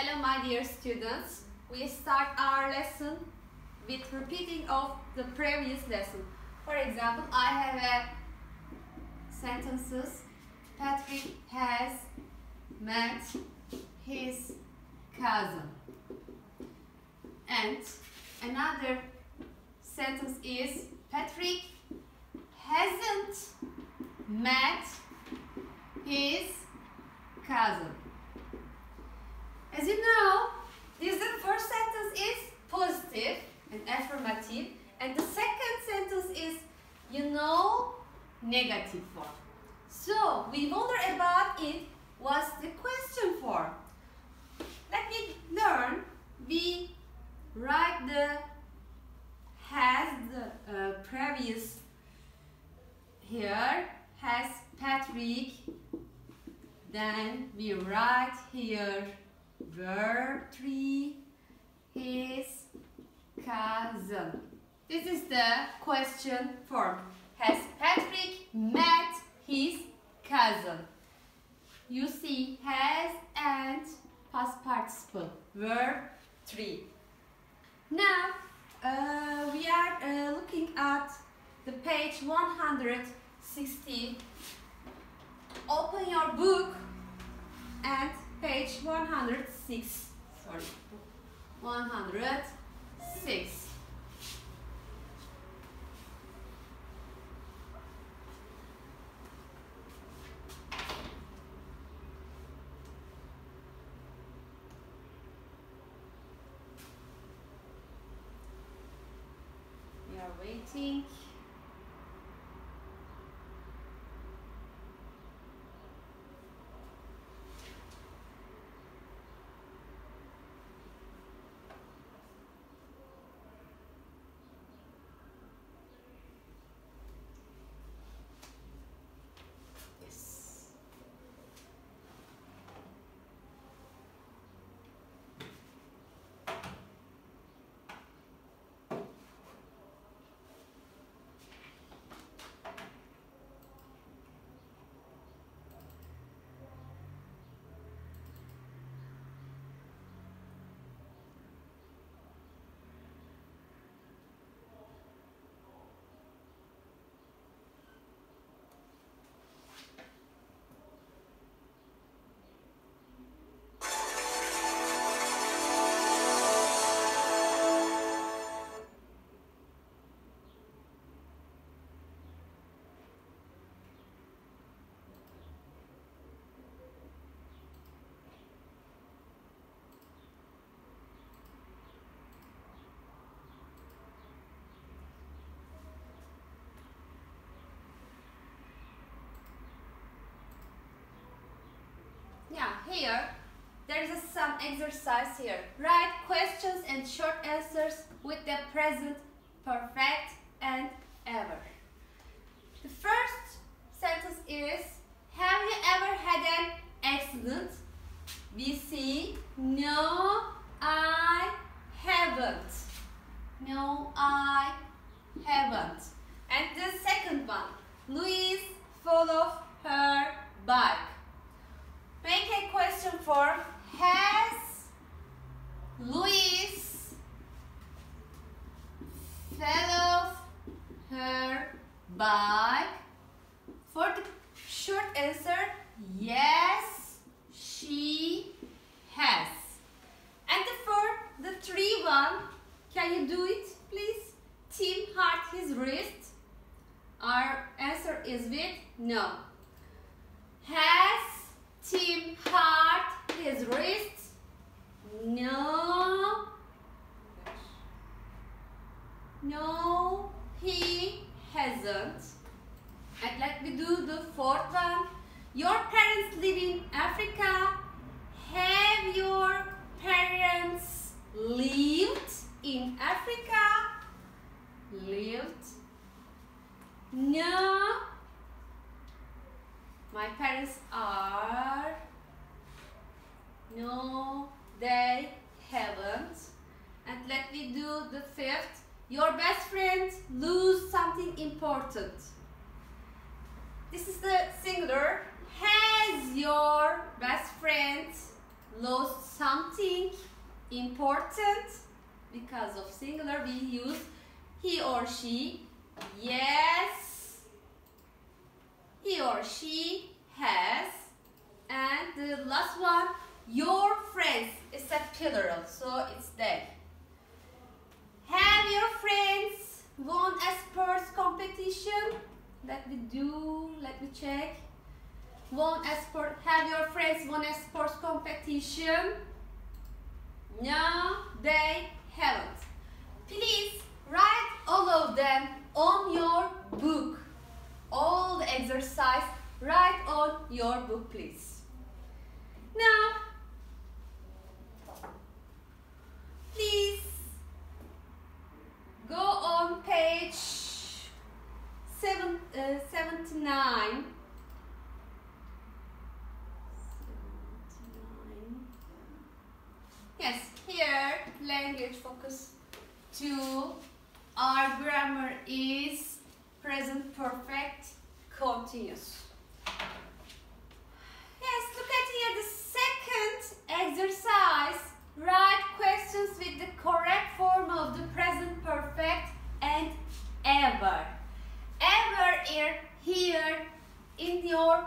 Hello my dear students, we start our lesson with repeating of the previous lesson. For example, I have a sentences. Patrick has met his cousin. And another sentence is Patrick hasn't met his cousin. As you know, the first sentence is positive and affirmative, and the second sentence is, negative form. So, we wonder about it, what's the question form? Let me learn. We write the previous here, has Patrick, then we write here verb 3, his cousin. This is the question form. Has Patrick met his cousin? You see, has and past participle, verb 3. Now, we are looking at the page 160. Open your book and page 106. 106. We are waiting. Yeah, here there is some exercise here. Write questions and short answers with the present perfect and ever. The first sentence is, have you ever had an accident? We see, no, I haven't. No, I haven't. And the second one, Louise fell off her bike. Make a question form. Has Louise fell off her bike? For the short answer, yes, she has. And for the 3-1, can you do it, please? Tim hurt his wrist. Our answer is with no. Has Tim hurt his wrist? No. No, he hasn't. And let me do the 4th one. Your parents live in Africa. Have your parents lived in Africa? Lived? No. My parents are. No, they haven't. And let me do the 5th. Your best friend lose something important. This is the singular. Has your best friend lost something important, because of singular we use he or she. Yes, he or she has. And the last one, your friends. It's a plural, so it's they. Have your friends won a sports competition? Let me check. Have your friends won a sports competition? No, they haven't. Please write all of them on your book. All the exercise, write on your book, please. Now, please go on page 79. Yes, here language focus 2. Our grammar is present perfect continuous. Yes, look at here the second exercise. Write questions with the correct form of the present perfect and ever. Ever here in your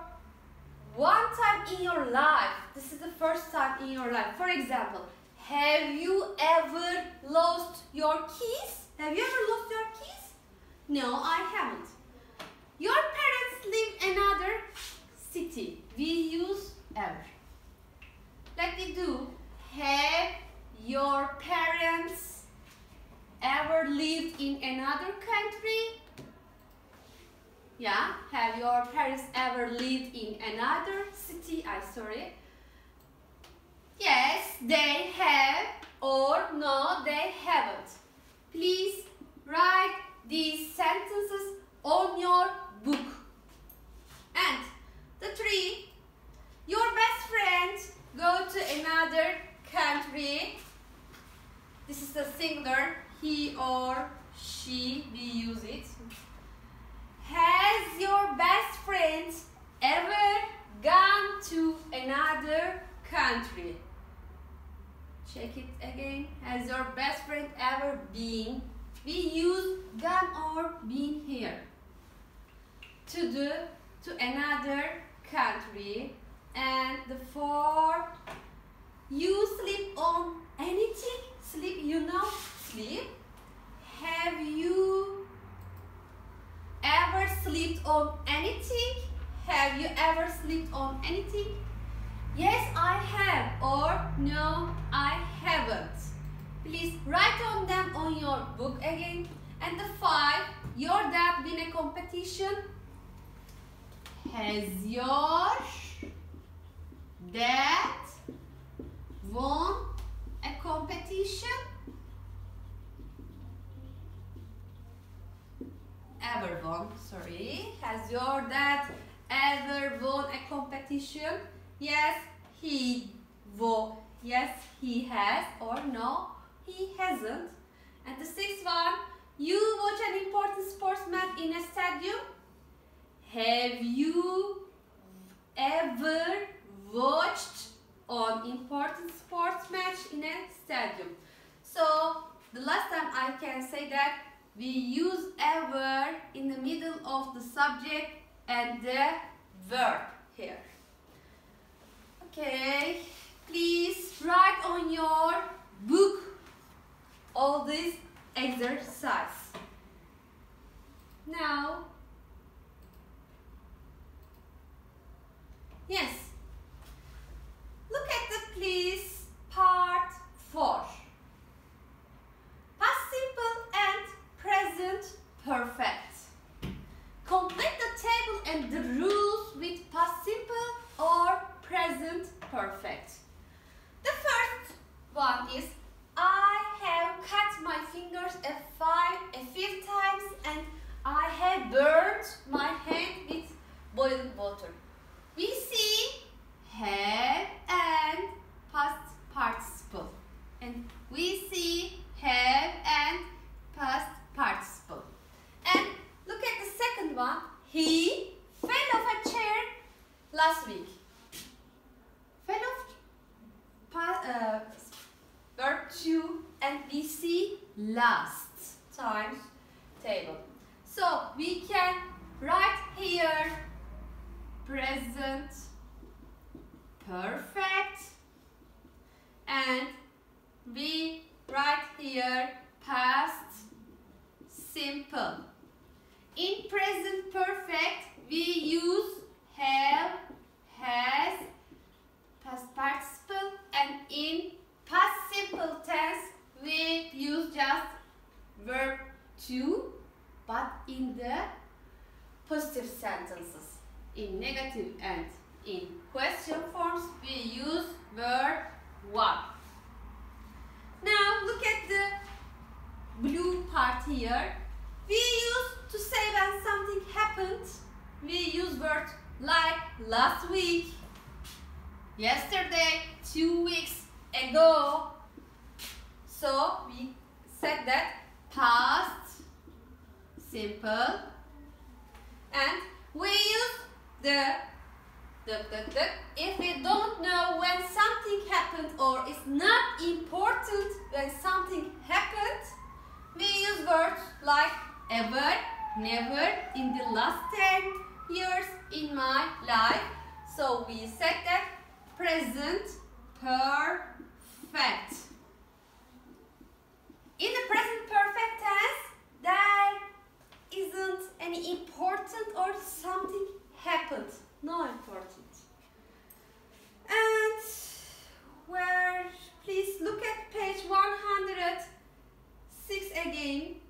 one time in your life. This is the first time in your life. For example, have you ever lost your keys? Have you ever lost your keys? No, I haven't. Your parents live in another city. We use ever. Let me do. Have your parents ever lived in another country? Yeah, have your parents ever lived in another city? Sorry. Yes, they have, or no, they haven't. Please write these sentences on your book. And the 3, your best friend go to another country. This is the singular, he or she, we use it. Has your best friend ever gone to another country? Check it again. Has your best friend ever been? We use gone or been here. To another country. And the 4, you sleep on anything? Sleep, you know, sleep. Have you ever slept on anything? Have you ever slept on anything? Yes, I have, or no, I haven't. Please write on them on your book again. And the 5, your dad win a competition? Has your dad won a competition? Ever won, sorry. Has your dad ever won a competition? Yes, he won. Yes, he has, or no, he hasn't. And the 6th one, you watch an important sports match in a stadium? Have you ever watched an important sports match in a stadium? So, the last time I can say that we use ever in the middle of the subject and the verb here. Okay, please write on your book all this exercise. Now, yes, look at the please part 4. Past simple and present perfect. Complete the table and the rules with past simple or present perfect. The first one is I have cut my fingers a few times and I have burned my hand with boiling water. We see have and past participle, and we see have and past participle. And look at the second one. He fell off a chair last week. Fell off we see last times table. So we can write here present perfect and we write here past simple. In present perfect we use have, has, past participle, and in past simple tense we use just verb to, but in the positive sentences. In negative and in question forms we use verb one. Now look at the blue part here. We use to say when something happened, we use words like last week, yesterday, 2 weeks ago. So we said that past simple, and we use the if we don't know when something happened or it's not important when something happened, we use words like ever, never, in the last 10 years in my life. So we said that present perfect. In the present perfect tense, there isn't any important or something happened. No important. And where, please look at page 106 again.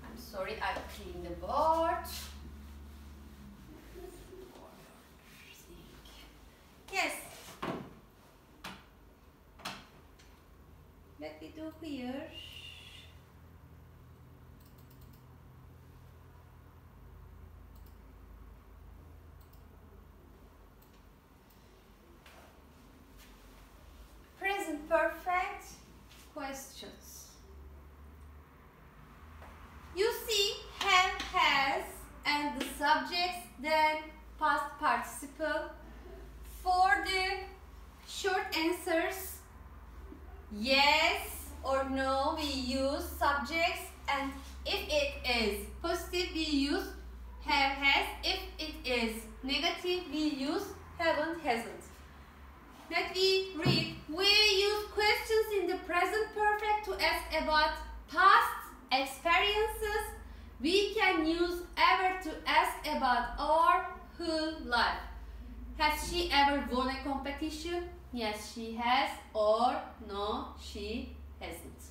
I'm sorry, I cleaned the board. Yes. Let me do here. Present perfect questions. You see have, has, and the subjects, then past participle. For the short answers, yes or no, we use subjects, and if it is positive, we use have, has. If it is negative, we use haven't, hasn't. Let me read. We use questions in the present perfect to ask about past experiences. We can use ever to ask about our whole life. Has she ever won a competition? Yes, she has, or no, she hasn't.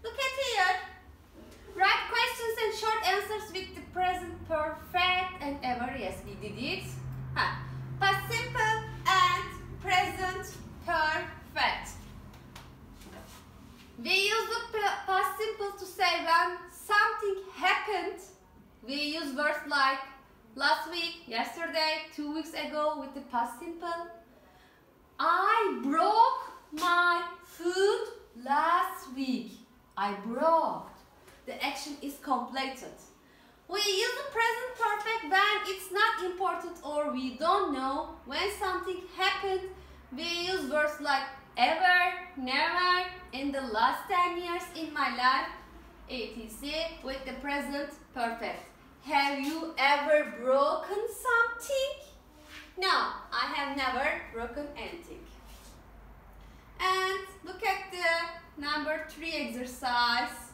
Look at here. Write questions and short answers with the present perfect and ever. Yes, we did it. Past simple and present perfect. We use the past simple to say when something happened. We use words like last week, yesterday, 2 weeks ago with the past simple. I broke my food last week. I broke. The action is completed. We use the present perfect when it's not important or we don't know when something happened. We use words like ever, never, in the last 10 years in my life, etc. with the present perfect. Have you ever broken something? No, I have never broken anything. And look at the number 3 exercise.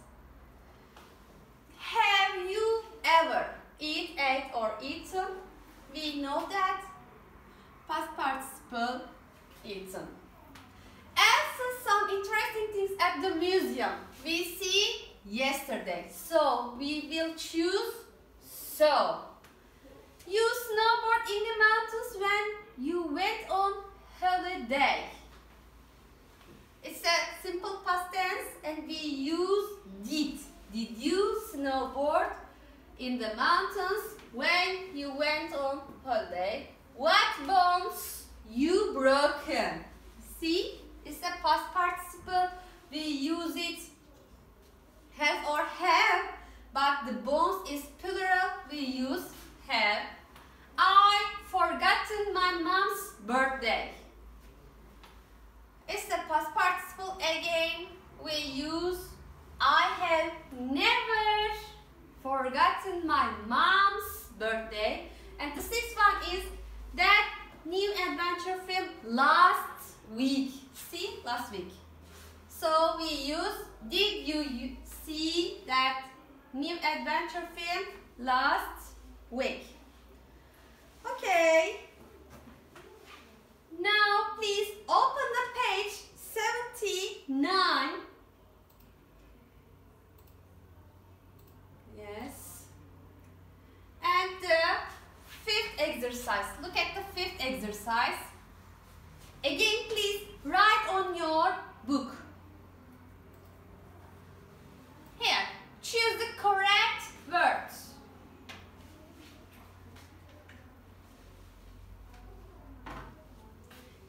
Have you ever ate, or eaten? We know that past participle eaten. Also some interesting things at the museum. We see yesterday. So we will choose so. You snowboard in the mountains when you went on holiday. It's a simple past tense and we use did. Did you snowboard in the mountains when you went on holiday? What bones you broken? See, it's a past participle. We use it have or have, but the bones is plural. We use forgotten my mom's birthday. And the sixth one is that new adventure film last week. See, last week. So we use did you see that new adventure film last week? Okay. Now please open the page 79. Yes. And the fifth exercise. Look at the fifth exercise. Again, please write on your book. Here, choose the correct words.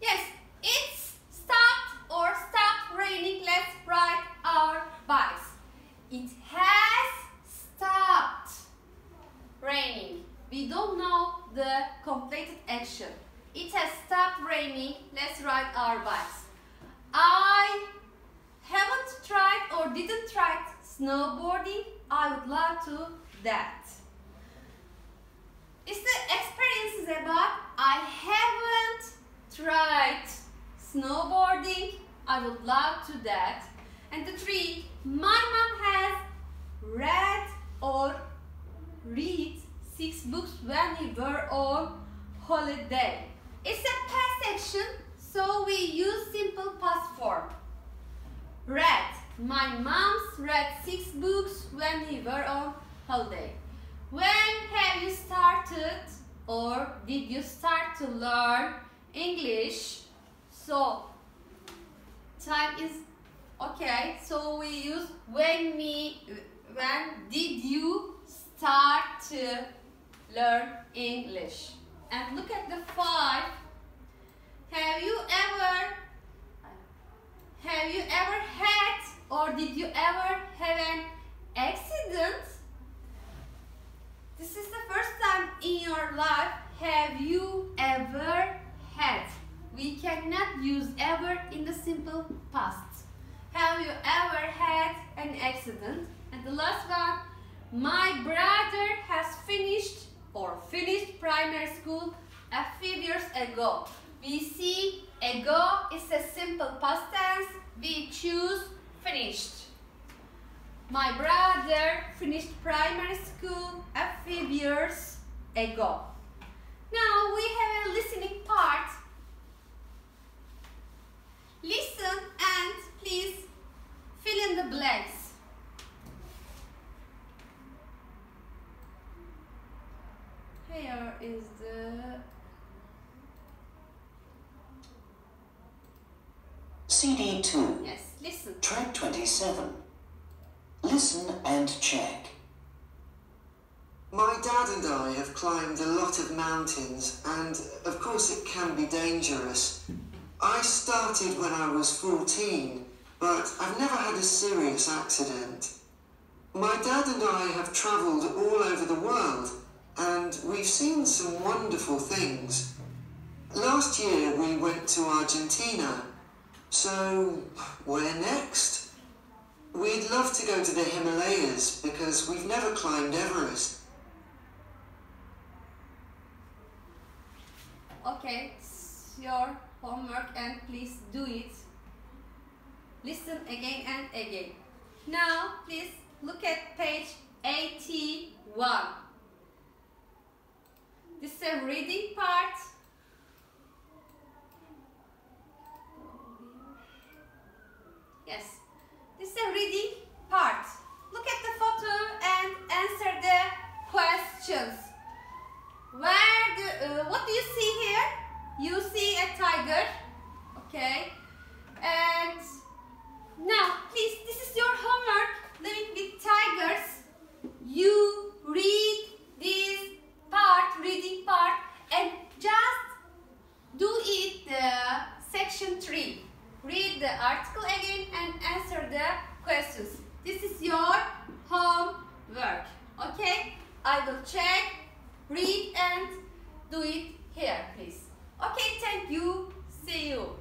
Yes, it's stopped or stopped raining. Let's ride our bikes. It has stopped raining. We don't know the completed action. It has stopped raining. Let's ride our bikes. I haven't tried or didn't try snowboarding. I would love to that. It's the experience is about I haven't tried snowboarding. I would love to that. And the three, my mom has read or read 6 books when we were on holiday. It's a past action, so we use simple past form. Read. My mom's read 6 books when we were on holiday. When have you started or did you start to learn English? So time is okay. So we use when did you start to learn English? And look at the 5. Have you ever had or did you ever have an accident? This is the first time in your life. Have you ever had? We cannot use ever in the simple past. Have you ever had an accident? And the last one, my brother has finished primary school a few years ago. We see ago is a simple past tense. We choose finished. My brother finished primary school a few years ago. Now we have a listening part. Listen and please fill in the blanks. Here is the CD 2. yes, listen. Track 27. Listen and check. My dad and I have climbed a lot of mountains and of course it can be dangerous. I started when I was 14, but I've never had a serious accident. My dad and I have travelled all over the world and we've seen some wonderful things. Last year we went to Argentina, so where next? We'd love to go to the Himalayas because we've never climbed Everest. Okay, it's your homework and please do it. Listen again and again. Now please look at page 81. This is a reading part. Yes, this is a reading part. Look at the photo and answer the questions. What do you see here? You see a tiger. Okay. And now, please, this is your homework. Living with tigers. You read this part, reading part, and just do it section 3. Read the article again and answer the questions. This is your homework. Okay? I will check, read and do it here, please. Okay, thank you. See you.